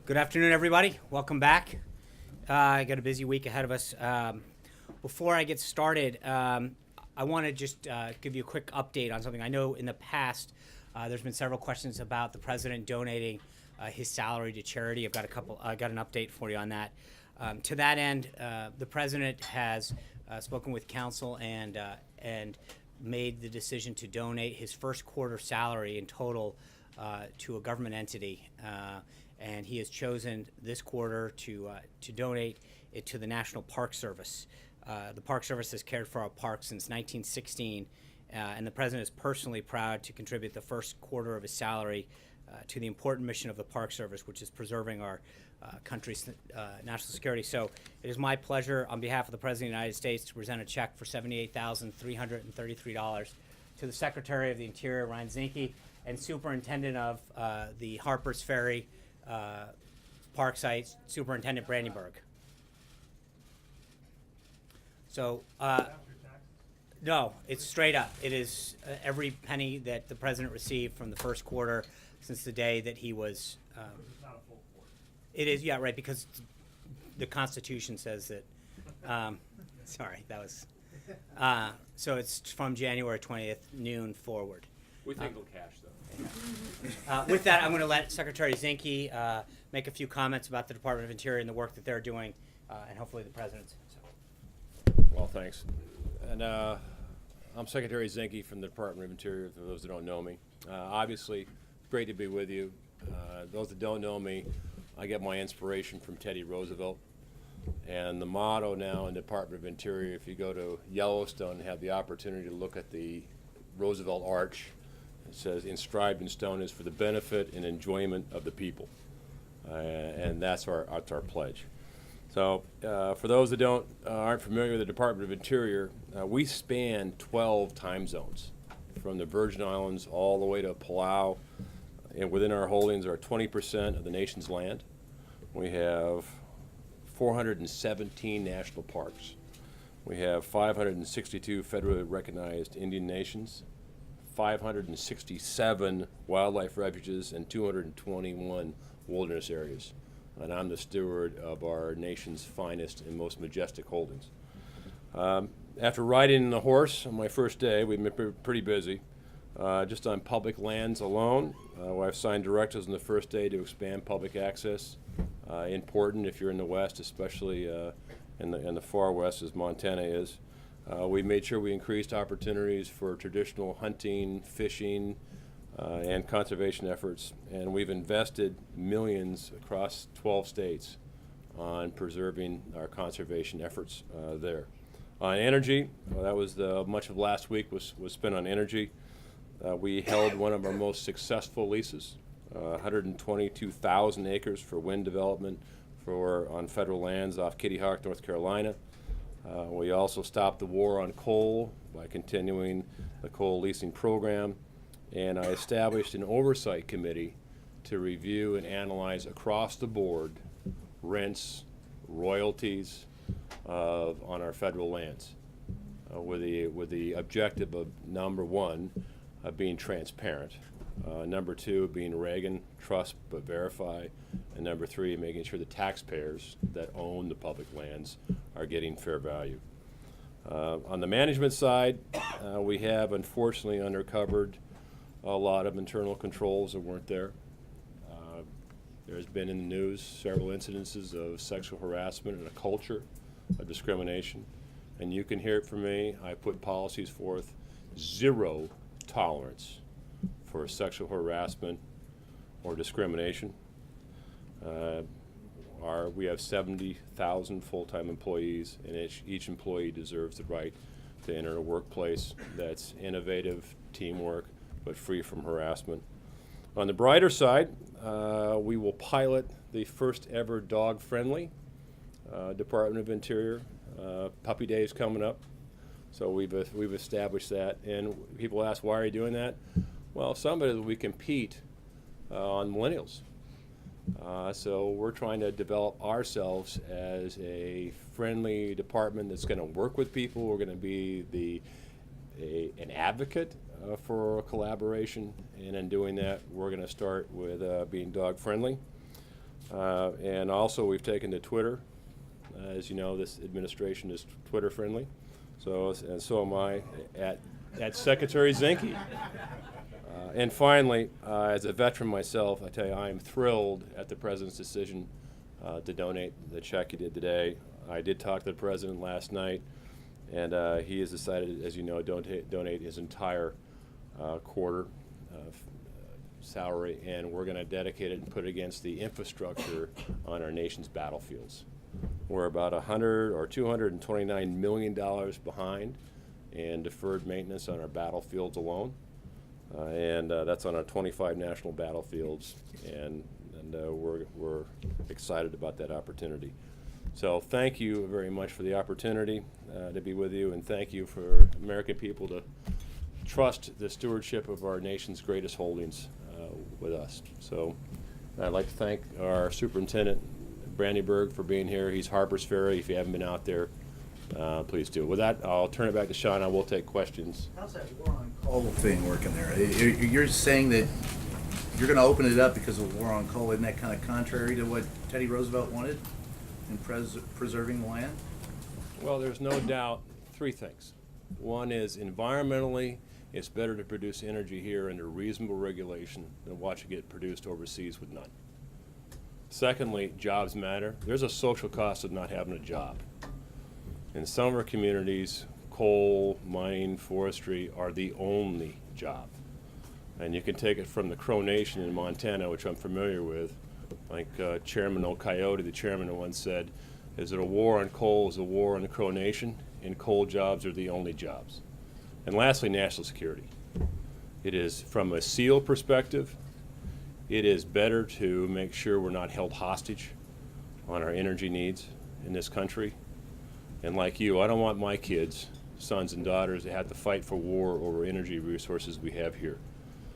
Good afternoon, everybody. Welcome back. I got a busy week ahead of us. Before I get started, I want to just give you a quick update on something. I know in the past there's been several questions about the president donating his salary to charity. I got an update for you on that. To that end, the president has spoken with council and made the decision to donate his first quarter salary in total to a government entity. And he has chosen this quarter to donate it to the National Park Service. The Park Service has cared for our parks since 1916, and the president is personally proud to contribute the first quarter of his salary to the important mission of the Park Service, which is preserving our country's national security. So it is my pleasure, on behalf of the President of the United States, to present a check for $78,333 to the Secretary of the Interior, Ryan Zinke, and Superintendent of the Harpers Ferry Park site, Superintendent Brandenburg. So, no, it's straight up. It is every penny that the president received from the first quarter since the day that he was. It's not a full quarter. It is, yeah, right, because the Constitution says that. Sorry, that was. So it's from January 20th, noon forward. We think it'll cash, though. With that, I'm going to let Secretary Zinke make a few comments about the Department of Interior and the work that they're doing, and hopefully the President's. So. Well, thanks. And I'm Secretary Zinke from the Department of Interior, for those that don't know me. Obviously, great to be with you. Those that don't know me, I get my inspiration from Teddy Roosevelt. And the motto now in the Department of Interior, if you go to Yellowstone and have the opportunity to look at the Roosevelt Arch, it says, inscribed in stone, is for the benefit and enjoyment of the people. And that's our pledge. So for those that aren't familiar with the Department of Interior, we span 12 time zones, from the Virgin Islands all the way to Palau. And within our holdings are 20% of the nation's land. We have 417 national parks. We have 562 federally recognized Indian nations, 567 wildlife refuges, and 221 wilderness areas. And I'm the steward of our nation's finest and most majestic holdings. After riding the horse on my first day, we've been pretty busy. Just on public lands alone, I've signed directives on the first day to expand public access. Important if you're in the West, especially in the far West, as Montana is. We made sure we increased opportunities for traditional hunting, fishing, and conservation efforts, and we've invested millions across 12 states on preserving our conservation efforts there. On energy, that was much of last week was spent on energy. We held one of our most successful leases, 122,000 acres for wind development on federal lands off Kitty Hawk, North Carolina. We also stopped the war on coal by continuing the coal leasing program, and I established an oversight committee to review and analyze across the board rents, royalties on our federal lands, with the objective of, number one, being transparent, number two, being Reagan, trust but verify, and number three, making sure the taxpayers that own the public lands are getting fair value. On the management side, we have unfortunately uncovered a lot of internal controls that weren't there. There's been in the news several incidences of sexual harassment and a culture of discrimination. And you can hear it from me. I put policies forth, zero tolerance for sexual harassment or discrimination. We have 70,000 full-time employees, and each employee deserves the right to enter a workplace that's innovative, teamwork, but free from harassment. On the brighter side, we will pilot the first ever dog-friendly Department of Interior. Puppy Day is coming up, so we've established that. And people ask, why are you doing that? Well, some of it is we compete on millennials. So we're trying to develop ourselves as a friendly department that's going to work with people. We're going to be an advocate for collaboration, and in doing that, we're going to start with being dog friendly. And also, we've taken to Twitter. As you know, this administration is Twitter friendly. So am I at Secretary Zinke. And finally, as a veteran myself, I tell you, I am thrilled at the President's decision to donate the check he did today. I did talk to the President last night, and he has decided, as you know, donate his entire quarter salary, and we're going to dedicate it and put it against the infrastructure on our nation's battlefields. We're about $100 or $229 million behind in deferred maintenance on our battlefields alone, and that's on our 25 national battlefields, and we're excited about that opportunity. So thank you very much for the opportunity to be with you, and thank you for American people to trust the stewardship of our nation's greatest holdings with us. So I'd like to thank our superintendent, Brandyburg, for being here. He's Harper's Ferry. If you haven't been out there, please do. With that, I'll turn it back to Sean. I will take questions. How's that war on coal thing working there? You're saying that you're going to open it up because of war on coal. Isn't that kind of contrary to what Teddy Roosevelt wanted in preserving the land? Well, there's no doubt three things. One is environmentally, it's better to produce energy here under reasonable regulation than watch it get produced overseas with none. Secondly, jobs matter. There's a social cost of not having a job. In some of our communities, coal, mining, forestry are the only job. And you can take it from the Crow Nation in Montana, which I'm familiar with. Like Chairman O'Coyote, the chairman, once said, is it a war on coal is a war on the Crow Nation, and coal jobs are the only jobs. And lastly, national security. It is, from a SEAL perspective, it is better to make sure we're not held hostage on our energy needs in this country. And like you, I don't want my kids, sons and daughters, to have to fight for war over energy resources we have here.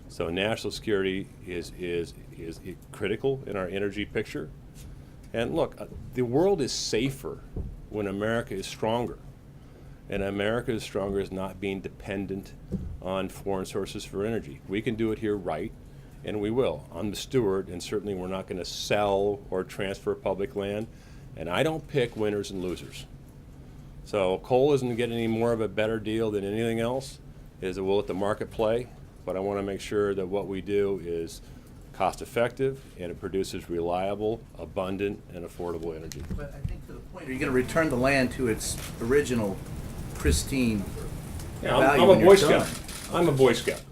So national security is critical in our energy picture. And look, the world is safer when America is stronger. And America is stronger as not being dependent on foreign sources for energy. We can do it here right, and we will. I'm the steward, and certainly we're not going to sell or transfer public land. And I don't pick winners and losers. So coal isn't getting any more of a better deal than anything else. We'll let the market play, but I want to make sure that what we do is cost effective and it produces reliable, abundant, and affordable energy. But I think to the point, are you going to return the land to its original pristine value I'm when a you're Boy done? Scout. I'm a Boy Scout.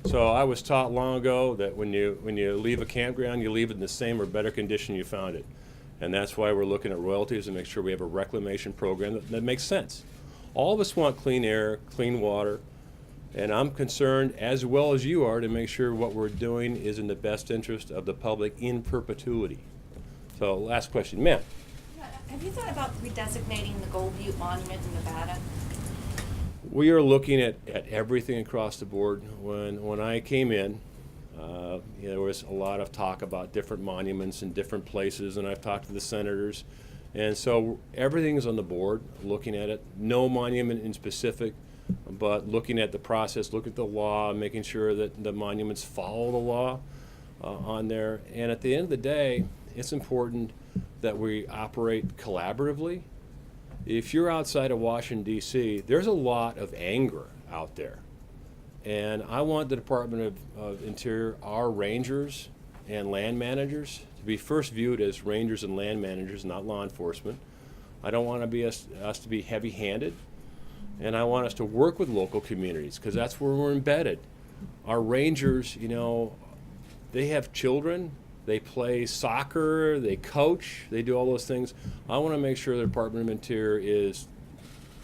So I was taught long ago that when you leave a campground, you leave it in the same or better condition you found it. And that's why we're looking at royalties and make sure we have a reclamation program that makes sense. All of us want clean air, clean water, and I'm concerned, as well as you are, to make sure what we're doing is in the best interest of the public in perpetuity. So last question, ma'am. Have you thought about redesignating the Gold Butte Monument in Nevada? We are looking at everything across the board. When I came in, there was a lot of talk about different monuments in different places, and I've talked to the senators. And so everything's on the board, looking at it. No monument in specific, but looking at the process, look at the law, making sure that the monuments follow the law on there. And at the end of the day, it's important that we operate collaboratively. If you're outside of Washington, D.C., there's a lot of anger out there. And I want the Department of Interior, our rangers and land managers, to be first viewed as rangers and land managers, not law enforcement. I don't want to be us to be heavy-handed, and I want us to work with local communities because that's where we're embedded. Our rangers, you know, they have children, they play soccer, they coach, they do all those things. I want to make sure the Department of Interior is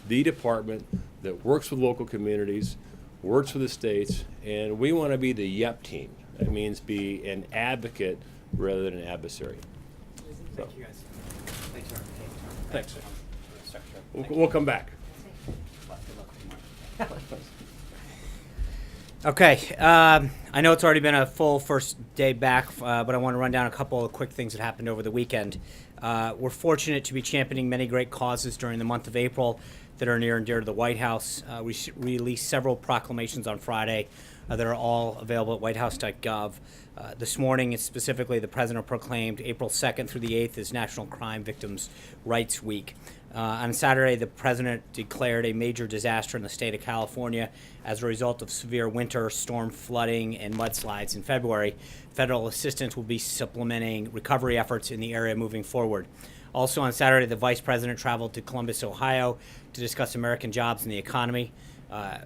the department that works with local communities, works with the states, and we want to be the YEP team. That means be an advocate rather than an adversary. Thank you, guys. Thanks, Mark. Thanks. We'll come back. Okay, I know it's already been a full first day back, but I want to run down a couple of quick things that happened over the weekend. We're fortunate to be championing many great causes during the month of April that are near and dear to the White House. We released several proclamations on Friday that are all available at whitehouse.gov. This morning, specifically, the President proclaimed April 2nd through the 8th as National Crime Victims' Rights Week. On Saturday, the President declared a major disaster in the state of California as a result of severe winter storm flooding and mudslides in February. Federal assistance will be supplementing recovery efforts in the area moving forward. Also on Saturday, the Vice President traveled to Columbus, Ohio to discuss American jobs and the economy.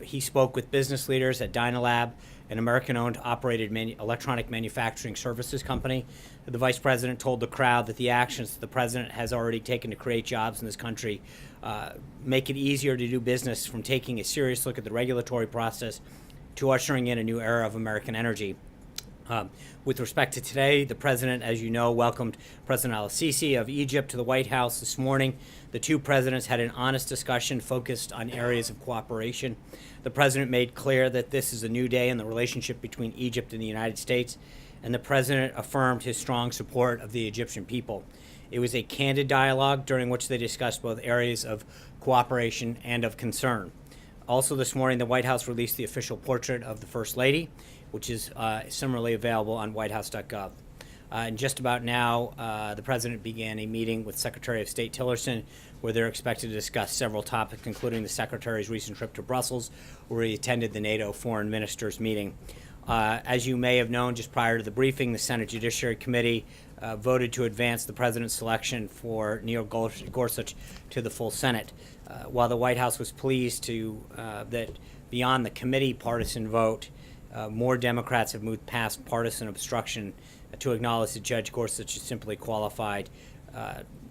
He spoke with business leaders at Dynalab, an American-owned operated electronic manufacturing services company. The Vice President told the crowd that the actions that the President has already taken to create jobs in this country make it easier to do business, from taking a serious look at the regulatory process to ushering in a new era of American energy. With respect to today, the President, as you know, welcomed President al-Sisi of Egypt to the White House this morning. The two presidents had an honest discussion focused on areas of cooperation. The President made clear that this is a new day in the relationship between Egypt and the United States, and the President affirmed his strong support of the Egyptian people. It was a candid dialogue during which they discussed both areas of cooperation and of concern. Also this morning, the White House released the official portrait of the First Lady, which is similarly available on whitehouse.gov. And just about now, the President began a meeting with Secretary of State Tillerson, where they're expected to discuss several topics, including the Secretary's recent trip to Brussels, where he attended the NATO Foreign Ministers meeting. As you may have known, just prior to the briefing, the Senate Judiciary Committee voted to advance the President's selection for Neil Gorsuch to the full Senate. While the White House was pleased that beyond the committee partisan vote, more Democrats have moved past partisan obstruction to acknowledge that Judge Gorsuch is simply qualified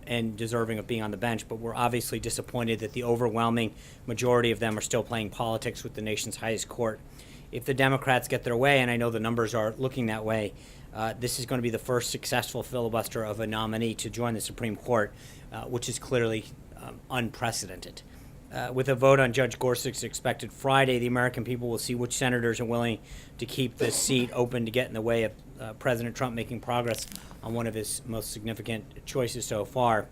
and deserving of being on the bench. But we're obviously disappointed that the overwhelming majority of them are still playing politics with the nation's highest court. If the Democrats get their way, and I know the numbers are looking that way, this is going to be the first successful filibuster of a nominee to join the Supreme Court, which is clearly unprecedented. With a vote on Judge Gorsuch expected Friday, the American people will see which senators are willing to keep this seat open to get in the way of President Trump making progress on one of his most significant choices so far.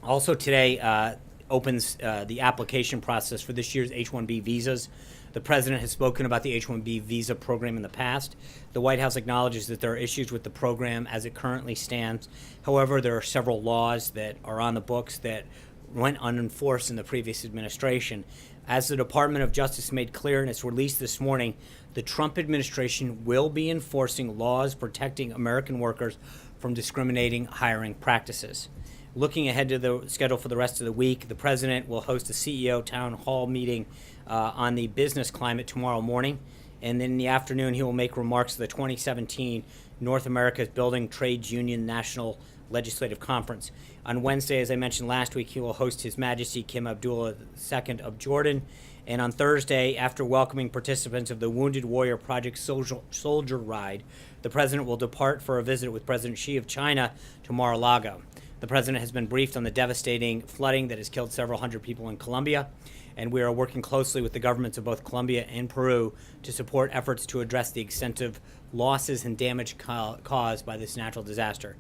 Also today opens the application process for this year's H-1B visas. The President has spoken about the H-1B visa program in the past. The White House acknowledges that there are issues with the program as it currently stands. However, there are several laws that are on the books that went unenforced in the previous administration. As the Department of Justice made clear in its release this morning, the Trump administration will be enforcing laws protecting American workers from discriminating hiring practices. Looking ahead to the schedule for the rest of the week, the President will host a CEO town hall meeting on the business climate tomorrow morning, and then in the afternoon he will make remarks to the 2017 North America's Building Trades Union National Legislative Conference. On Wednesday, as I mentioned last week, he will host His Majesty Kim Abdullah II of Jordan. And on Thursday, after welcoming participants of the Wounded Warrior Project Soldier Ride, the President will depart for a visit with President Xi of China to Mar-a-Lago. The President has been briefed on the devastating flooding that has killed several hundred people in Colombia, and we are working closely with the governments of both Colombia and Peru to support efforts to address the extensive losses and damage caused by this natural disaster.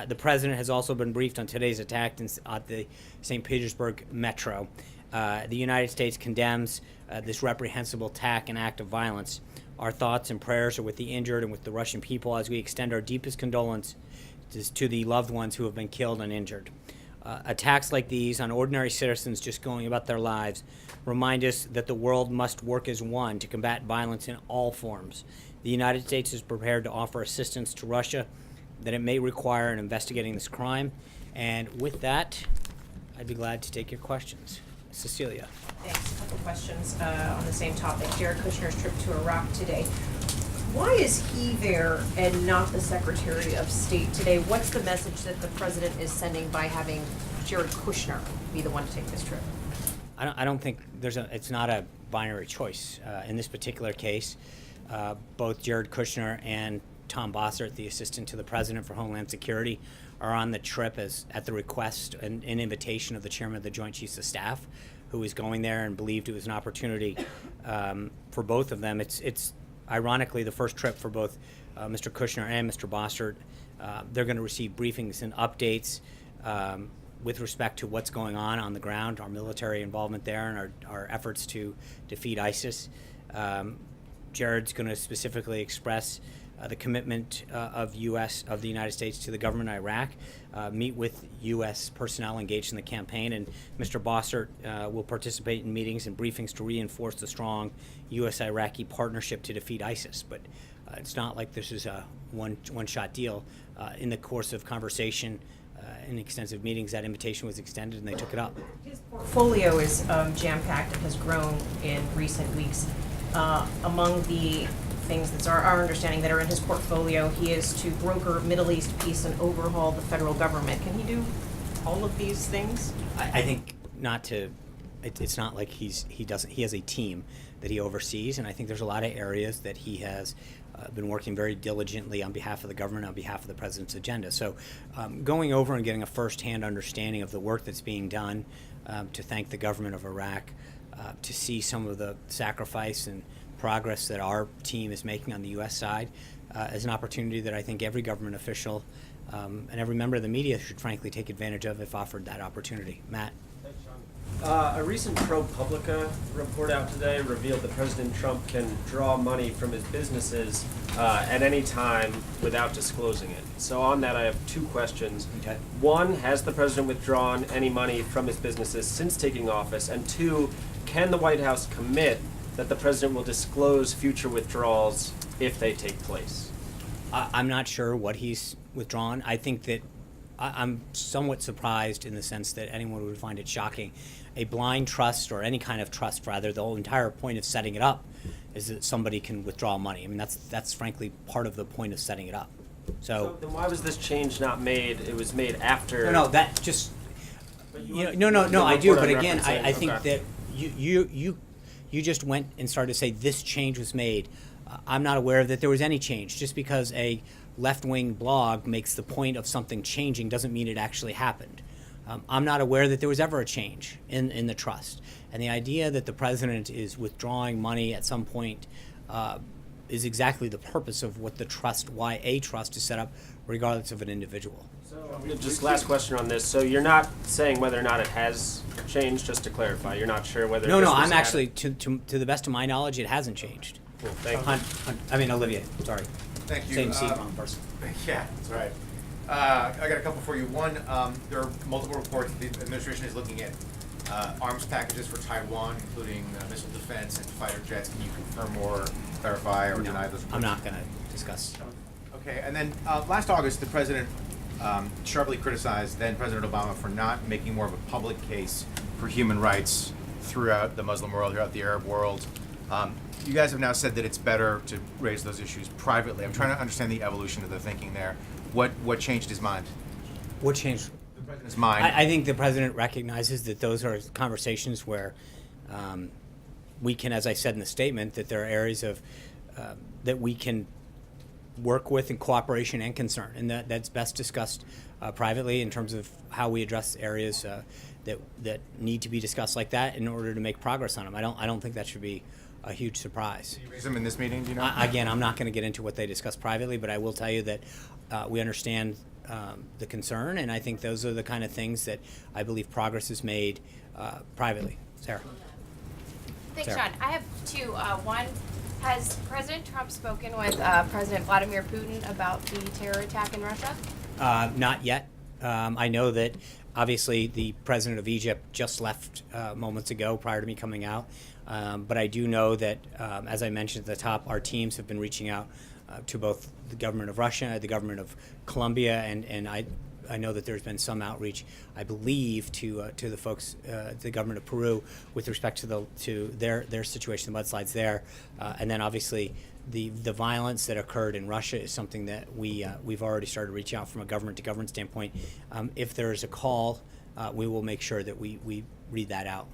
The President has also been briefed on today's attack at the St. Petersburg metro. The United States condemns this reprehensible attack and act of violence. Our thoughts and prayers are with the injured and with the Russian people as we extend our deepest condolences to the loved ones who have been killed and injured. Attacks like these on ordinary citizens just going about their lives remind us that the world must work as one to combat violence in all forms. The United States is prepared to offer assistance to Russia that it may require in investigating this crime. And with that, I'd be glad to take your questions. Cecilia. Thanks. A couple questions on the same topic. Jared Kushner's trip to Iraq today. Why is he there and not the Secretary of State today? What's the message that the President is sending by having Jared Kushner be the one to take this trip? I don't think it's not a binary choice. In this particular case, both Jared Kushner and Tom Bossert, the Assistant to the President for Homeland Security, are on the trip at the request and invitation of the Chairman of the Joint Chiefs of Staff, who was going there and believed it was an opportunity for both of them. It's ironically the first trip for both Mr. Kushner and Mr. Bossert. They're going to receive briefings and updates with respect to what's going on the ground, our military involvement there, and our efforts to defeat ISIS. Jared's going to specifically express the commitment of the United States to the government of Iraq, meet with U.S. personnel engaged in the campaign, and Mr. Bossert will participate in meetings and briefings to reinforce the strong U.S.-Iraqi partnership to defeat ISIS. But it's not like this is a one-shot deal. In the course of conversation and extensive meetings, that invitation was extended, and they took it up. His portfolio is jam-packed and has grown in recent weeks. Among the things that's our understanding that are in his portfolio, he is to broker Middle East peace and overhaul the federal government. Can he do all of these things? I think not to. It's not like he has a team that he oversees, and I think there's a lot of areas that he has been working very diligently on behalf of the government, on behalf of the president's agenda. So going over and getting a first-hand understanding of the work that's being done, to thank the government of Iraq, to see some of the sacrifice and progress that our team is making on the U.S. side, is an opportunity that I think every government official and every member of the media should frankly take advantage of if offered that opportunity. Matt? A recent ProPublica report out today revealed that President Trump can draw money from his businesses at any time without disclosing it. So on that, I have two questions. Okay. One, has the president withdrawn any money from his businesses since taking office? And two, can the White House commit that the president will disclose future withdrawals if they take place? I'm not sure what he's withdrawn. I think that I'm somewhat surprised in the sense that anyone would find it shocking. A blind trust, or any kind of trust rather, the whole entire point of setting it up is that somebody can withdraw money. I mean, that's frankly part of the point of setting it up. So then why was this change not made? It was made after. No, that just, no, the I do, report but I'm again, I referencing, think okay. that you just went and started to say this change was made. I'm not aware that there was any change. Just because a left-wing blog makes the point of something changing doesn't mean it actually happened. I'm not aware that there was ever a change in the trust. And the idea that the president is withdrawing money at some point is exactly the purpose of what the trust, why a trust is set up, regardless of an individual. So, just last question on this. So you're not saying whether or not it has changed, just to clarify. You're not sure whether. No, this no, was I'm added? actually, to the best of my knowledge, it hasn't changed. Cool, thank you. Olivia, sorry. Thank you. Same seat, wrong person. Yeah, that's right. I got a couple for you. One, there are multiple reports the administration is looking at arms packages for Taiwan, including missile defense and fighter jets. Can you confirm or clarify or deny those reports? I'm not going to discuss. Okay, and then last August, the president sharply criticized then President Obama for not making more of a public case for human rights throughout the Muslim world, throughout the Arab world. You guys have now said that it's better to raise those issues privately. I'm trying to understand the evolution of the thinking there. What changed his mind? What changed? The president's mind. I think the president recognizes that those are conversations where we can, as I said in the statement, that there are areas of that we can work with in cooperation and concern, and that's best discussed privately in terms of how we address areas that need to be discussed like that in order to make progress on them. I don't think that should be a huge surprise. Did you raise them in this meeting? Do you know? Again, I'm not going to get into what they discuss privately, but I will tell you that we understand the concern, and I think those are the kind of things that I believe progress is made privately. Sarah. Thanks, Sarah. John. I have two. One, has President Trump spoken with President Vladimir Putin about the terror attack in Russia? Not yet. I know that obviously the president of Egypt just left moments ago prior to me coming out. But I do know that, as I mentioned at the top, our teams have been reaching out to both the government of Russia, the government of Colombia, and I know that there's been some outreach, I believe, to the folks, the government of Peru, with respect to their situation, the mudslides there, and then obviously the violence that occurred in Russia is something that we've already started reaching out from a government to government standpoint. If there is a call, we will make sure that we read that out.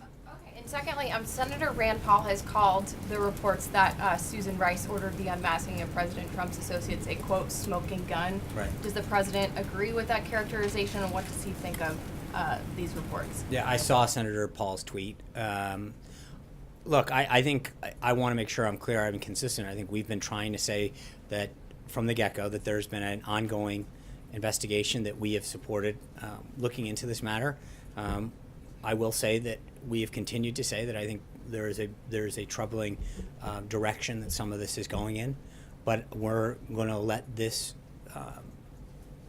And secondly, Senator Rand Paul has called the reports that Susan Rice ordered the unmasking of President Trump's associates a, quote, smoking gun. Right. Does the president agree with that characterization, and what does he think of these reports? Yeah, I saw Senator Paul's tweet. Look, I think I want to make sure I'm clear, I'm consistent. I think we've been trying to say that from the get-go that there's been an ongoing investigation that we have supported looking into this matter. I will say that we have continued to say that I think there is a troubling direction that some of this is going in, but we're going to let this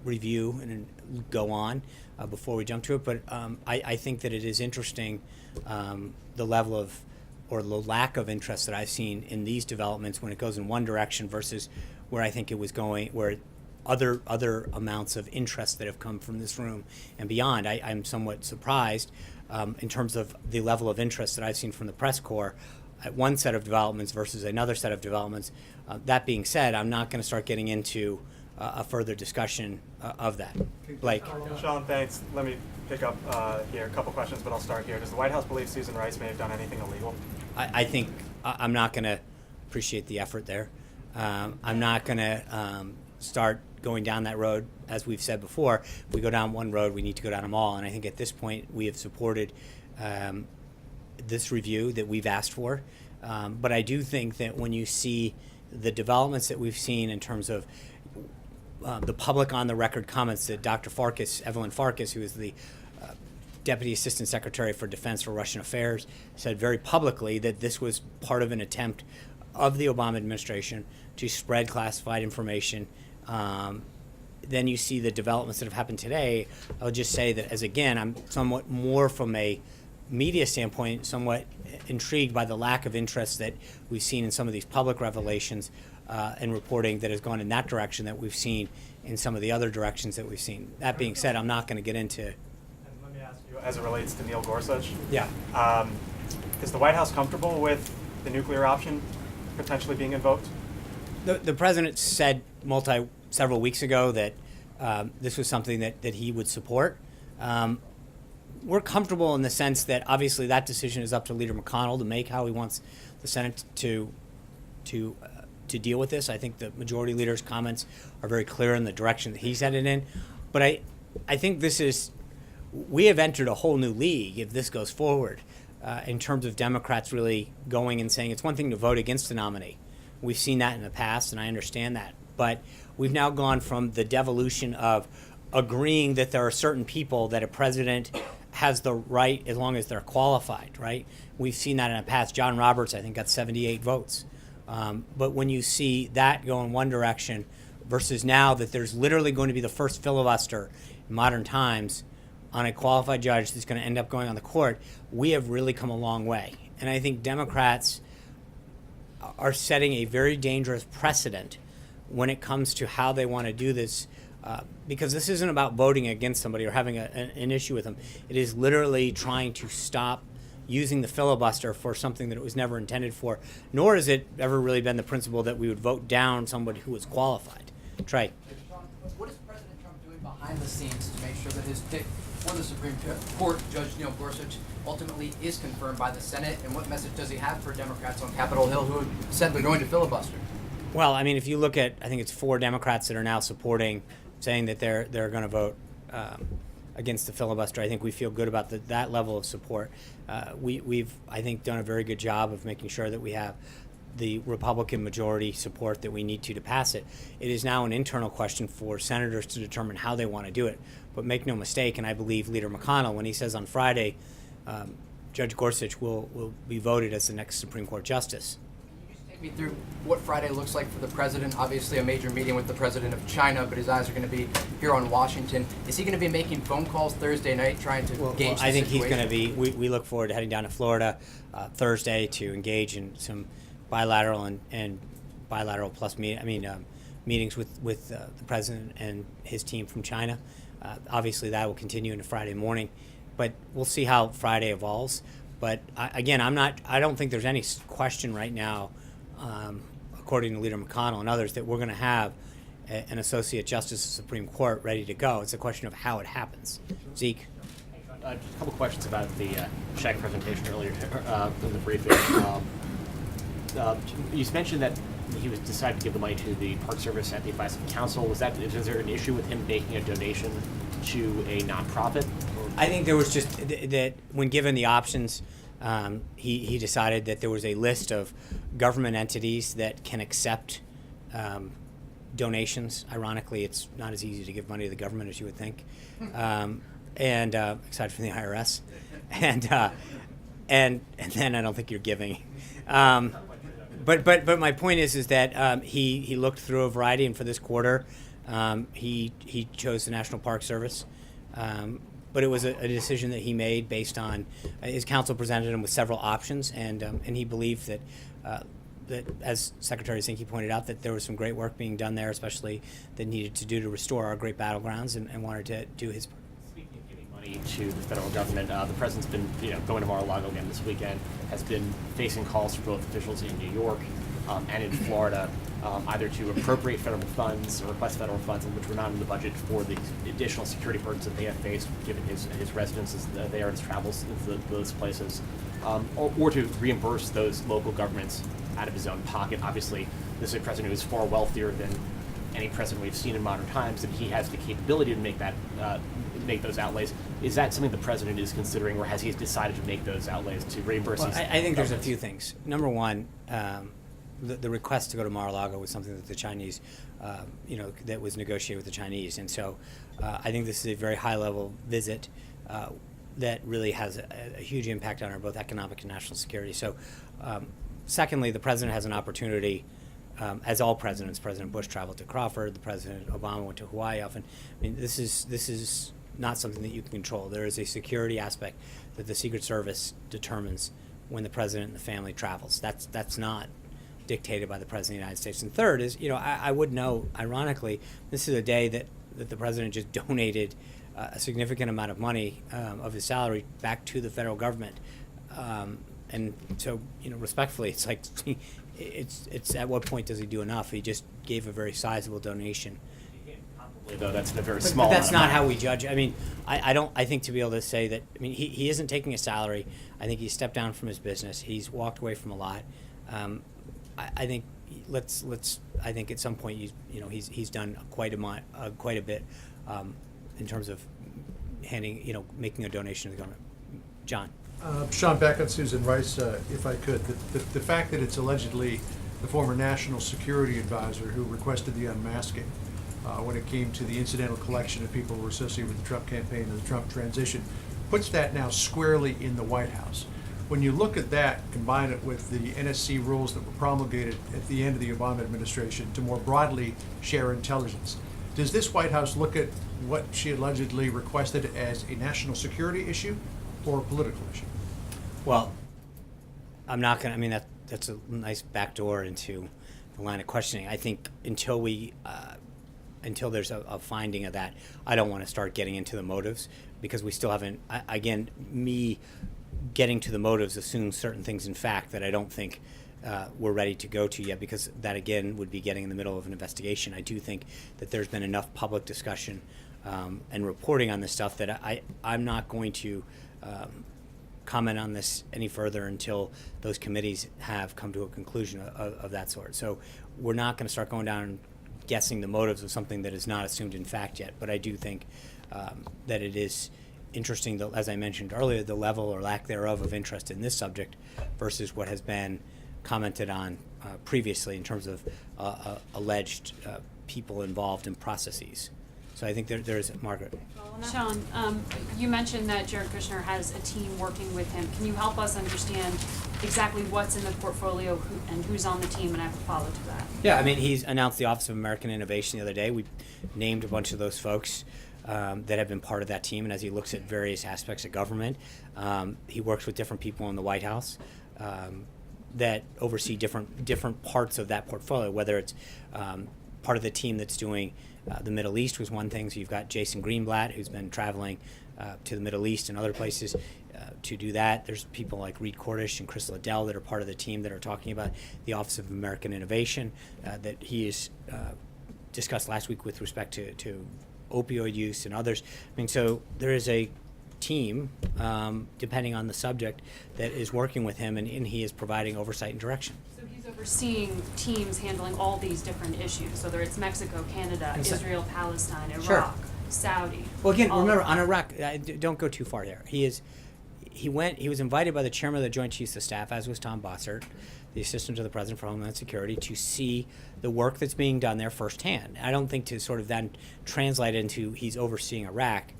review and go on before we jump to it. But I think that it is interesting the level of or the lack of interest that I've seen in these developments when it goes in one direction versus where I think it was going, where other amounts of interest that have come from this room and beyond. I'm somewhat surprised in terms of the level of interest that I've seen from the press corps at one set of developments versus another set of developments. That being said, I'm not going to start getting into a further discussion of that. Blake. Sean, thanks. Let me pick up here a couple questions, but I'll start here. Does the White House believe Susan Rice may have done anything illegal? I think I'm not going to appreciate the effort there. I'm not going to start going down that road. As we've said before, if we go down one road, we need to go down them all. And I think at this point, we have supported this review that we've asked for. But I do think that when you see the developments that we've seen in terms of the public on the record comments that Dr. Farkas, Evelyn Farkas, who is the Deputy Assistant Secretary for Defense for Russian Affairs, said very publicly that this was part of an attempt of the Obama administration to spread classified information. Then you see the developments that have happened today. I'll just say that, as again, I'm somewhat more from a media standpoint, somewhat intrigued by the lack of interest that we've seen in some of these public revelations and reporting that has gone in that direction that we've seen in some of the other directions that we've seen. That being said, I'm not going to get into. And let me ask you, as it relates to Neil Gorsuch, Yeah. Is the White House comfortable with the nuclear option potentially being invoked? The president said several weeks ago that this was something that he would support. We're comfortable in the sense that obviously that decision is up to Leader McConnell to make how he wants the Senate to deal with this. I think the majority leader's comments are very clear in the direction that he's headed in. But I think we have entered a whole new league if this goes forward in terms of Democrats really going and saying it's one thing to vote against a nominee. We've seen that in the past, and I understand that. But we've now gone from the devolution of agreeing that there are certain people that a president has the right as long as they're qualified, right? We've seen that in the past. John Roberts, I think, got 78 votes. But when you see that go in one direction versus now that there's literally going to be the first filibuster in modern times on a qualified judge that's going to end up going on the court, we have really come a long way. And I think Democrats are setting a very dangerous precedent when it comes to how they want to do this, because this isn't about voting against somebody or having an issue with them. It is literally trying to stop using the filibuster for something that it was never intended for, nor has it ever really been the principle that we would vote down somebody who was qualified. Trey. Sean, what is President Trump doing behind the scenes to make sure that his pick for the Supreme Court, Judge Neil Gorsuch, ultimately is confirmed by the Senate? And what message does he have for Democrats on Capitol Hill who said they're going to filibuster? Well, I mean, if you look at, I think it's 4 Democrats that are now saying that they're going to vote against the filibuster. I think we feel good about that level of support. We've, I think, done a very good job of making sure that we have the Republican majority support that we need to pass it. It is now an internal question for senators to determine how they want to do it. But make no mistake, and I believe Leader McConnell, when he says on Friday, Judge Gorsuch will be voted as the next Supreme Court justice. Me through what Friday looks like for the president. Obviously a major meeting with the president of China, but his eyes are going to be here on Washington. Is he going to be making phone calls Thursday night trying to gauge the I think situation? he's going to be, we look forward to heading down to Florida Thursday to engage in some bilateral and bilateral plus meetings with the president and his team from China. Obviously that will continue into Friday morning, but we'll see how Friday evolves. But I don't think there's any question right now, according to Leader McConnell and others, that we're going to have an associate justice of the Supreme Court ready to go. It's a question of how it happens. Zeke? Just a couple questions about the check presentation earlier in the briefing. You mentioned that he was decided to give the money to the Park Service at the advice of council. Is there an issue with him making a donation to a nonprofit? I think there was just that when given the options, he decided that there was a list of government entities that can accept donations. Ironically, it's not as easy to give money to the government as you would think. and aside from the IRS, and then I don't think you're giving. But my point is that he looked through a variety, and for this quarter, he chose the National Park Service. But it was a decision that he made based on his counsel presented him with several options, and he believed that that, as Secretary Zinke pointed out, that there was some great work being done there, especially that needed to do to restore our great battlegrounds, and wanted to do his part. Speaking of giving money to the federal government, the president's been, going to Mar-a-Lago again this weekend, has been facing calls from both officials in New York and in Florida, either to appropriate federal funds or request federal funds, which were not in the budget, for the additional security burdens that they have faced, given his residences there and his travels into those places, or to reimburse those local governments out of his own pocket. Obviously, this is a president who is far wealthier than any president we've seen in modern times, and he has the capability to make those outlays. Is that something the president is considering, or has he decided to make those outlays to reimburse these I think there's a governments? few things. Number one, the request to go to Mar-a-Lago was something that the Chinese, that was negotiated with the Chinese, and so I think this is a very high-level visit that really has a huge impact on our both economic and national security. So, secondly, the president has an opportunity, as all presidents. President Bush traveled to Crawford. The President Obama went to Hawaii often. I mean, this is not something that you can control. There is a security aspect that the Secret Service determines when the president and the family travels. That's not dictated by the President of the United States. And third is, I would know, ironically, this is a day that the president just donated a significant amount of money of his salary back to the federal government. And so, respectfully, it's like, it's at what point does he do enough? He just gave a very sizable donation. Probably, though, that's a very But small that's amount not of how money. we judge. I mean, I think to be able to say that, he isn't taking a salary. I think he stepped down from his business. He's walked away from a lot. I think I think at some point he's done quite a bit in terms of making a donation to the government. John. Sean, back on Susan Rice, if I could. The fact that it's allegedly the former national security advisor who requested the unmasking when it came to the incidental collection of people who were associated with the Trump campaign and the Trump transition puts that now squarely in the White House. When you look at that, combine it with the NSC rules that were promulgated at the end of the Obama administration to more broadly share intelligence, does this White House look at what she allegedly requested as a national security issue or a political issue? Well, I'm not going to, that's a nice backdoor into the line of questioning. I think until there's a finding of that, I don't want to start getting into the motives, because we still haven't, me getting to the motives assumes certain things in fact that I don't think we're ready to go to yet, because that again would be getting in the middle of an investigation. I do think that there's been enough public discussion and reporting on this stuff that I'm not going to comment on this any further until those committees have come to a conclusion of that sort. So we're not going to start going down and guessing the motives of something that is not assumed in fact yet. But I do think that it is interesting, that, as I mentioned earlier, the level or lack thereof of interest in this subject versus what has been commented on previously in terms of alleged people involved in processes. So I think there's Margaret. Sean, you mentioned that Jared Kushner has a team working with him. Can you help us understand exactly what's in the portfolio and who's on the team, and I have a follow to that? Yeah, he's announced the Office of American Innovation the other day. We named a bunch of those folks that have been part of that team, and as he looks at various aspects of government, he works with different people in the White House that oversee different parts of that portfolio, whether it's part of the team that's doing the Middle East was one thing. So you've got Jason Greenblatt, who's been traveling to the Middle East and other places to do that. There's people like Reed Cordish and Chris Liddell that are part of the team that are talking about the Office of American Innovation that he has discussed last week with respect to opioid use and others. So there is a team, depending on the subject, that is working with him, and he is providing oversight and direction. So he's overseeing teams handling all these different issues, whether it's Mexico, Canada, Israel, Palestine, Iraq, Sure. Saudi. Well, again, remember on Iraq, don't go too far there. He was invited by the chairman of the Joint Chiefs of Staff, as was Tom Bossert, the assistant to the president for Homeland Security, to see the work that's being done there firsthand. I don't think to sort of then translate into he's overseeing Iraq.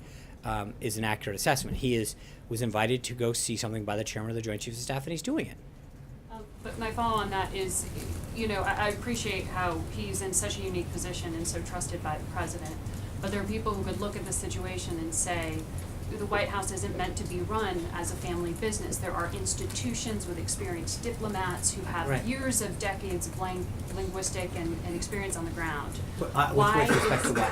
is an accurate assessment. He was invited to go see something by the chairman of the Joint Chiefs of Staff, and he's doing it. But my follow on that is, I appreciate how he's in such a unique position and so trusted by the president. But there are people who could look at the situation and say, the White House isn't meant to be run as a family business. There are institutions with experienced diplomats who have Right. years of decades of linguistic and experience on the ground. But, with respect to what?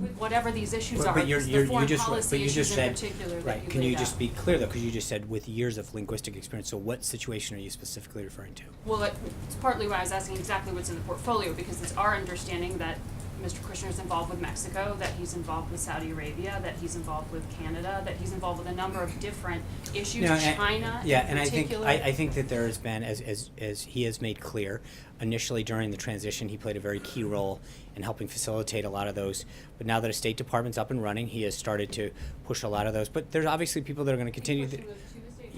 With whatever these issues But are, you're- it's you're- the foreign you just- policy but you issues just in said- particular that Right, you can laid you just out. be clear though, because you just said with years of linguistic experience, so what situation are you specifically referring to? Well, it's partly why I was asking exactly what's in the portfolio, because it's our understanding that Mr. Kushner is involved with Mexico, that he's involved with Saudi Arabia, that he's involved with Canada, that he's involved with a number of different issues, No, and- China Yeah, in and particular. I think that there has been, as he has made clear, initially during the transition, he played a very key role in helping facilitate a lot of those. But now that a State Department's up and running, he has started to push a lot of those. But there's obviously people that are going to continue.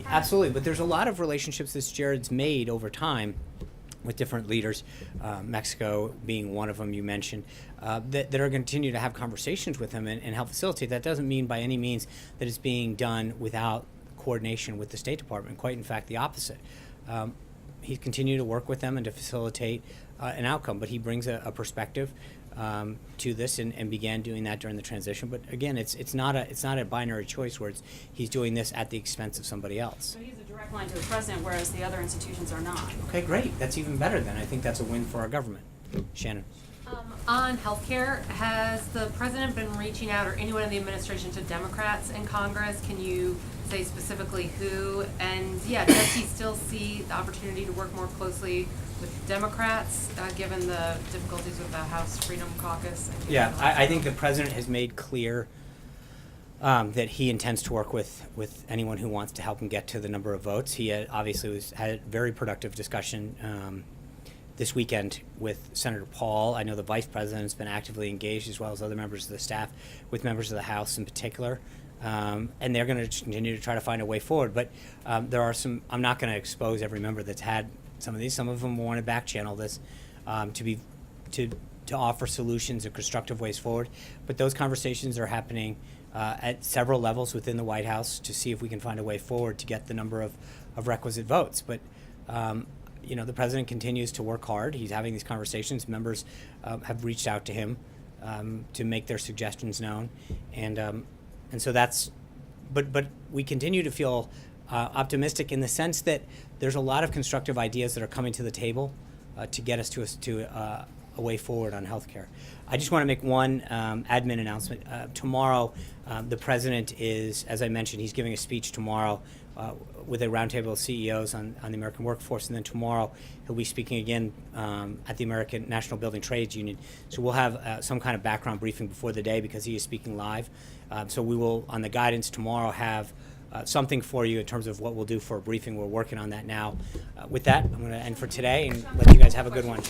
Absolutely, but there's a lot of relationships that Jared's made over time with different leaders, Mexico being one of them you mentioned, that are going to continue to have conversations with him and help facilitate. That doesn't mean by any means that it's being done without coordination with the State Department. Quite in fact, the opposite. He's continued to work with them and to facilitate an outcome, but he brings a perspective to this and began doing that during the transition. But again, it's not a binary choice where he's doing this at the expense of somebody else. So he's a direct line to the president, whereas the other institutions are not. Okay, great. That's even better then. I think that's a win for our government. Shannon. On healthcare, has the president been reaching out, or anyone in the administration, to Democrats in Congress? Can you say specifically who? And does he still see the opportunity to work more closely with Democrats, given the difficulties with the House Freedom Caucus? Yeah, I think the president has made clear that he intends to work with anyone who wants to help him get to the number of votes. He obviously had a very productive discussion this weekend with Senator Paul. I know the vice president has been actively engaged, as well as other members of the staff, with members of the House in particular. And they're going to continue to try to find a way forward. But there are some, I'm not going to expose every member that's had some of these. Some of them want to back channel this to offer solutions and constructive ways forward. But those conversations are happening at several levels within the White House to see if we can find a way forward to get the number of requisite votes. But the president continues to work hard. He's having these conversations. Members have reached out to him to make their suggestions known, and so that's. But we continue to feel optimistic in the sense that there's a lot of constructive ideas that are coming to the table to get us to a way forward on healthcare. I just want to make one admin announcement. Tomorrow, the president is, as I mentioned, he's giving a speech tomorrow with a roundtable of CEOs on the American workforce, and then tomorrow he'll be speaking again at the American National Building Trades Union. So we'll have some kind of background briefing before the day because he is speaking live. So we will, on the guidance tomorrow, have something for you in terms of what we'll do for a briefing. We're working on that now. With that, I'm going to end for today and let you guys have a good one.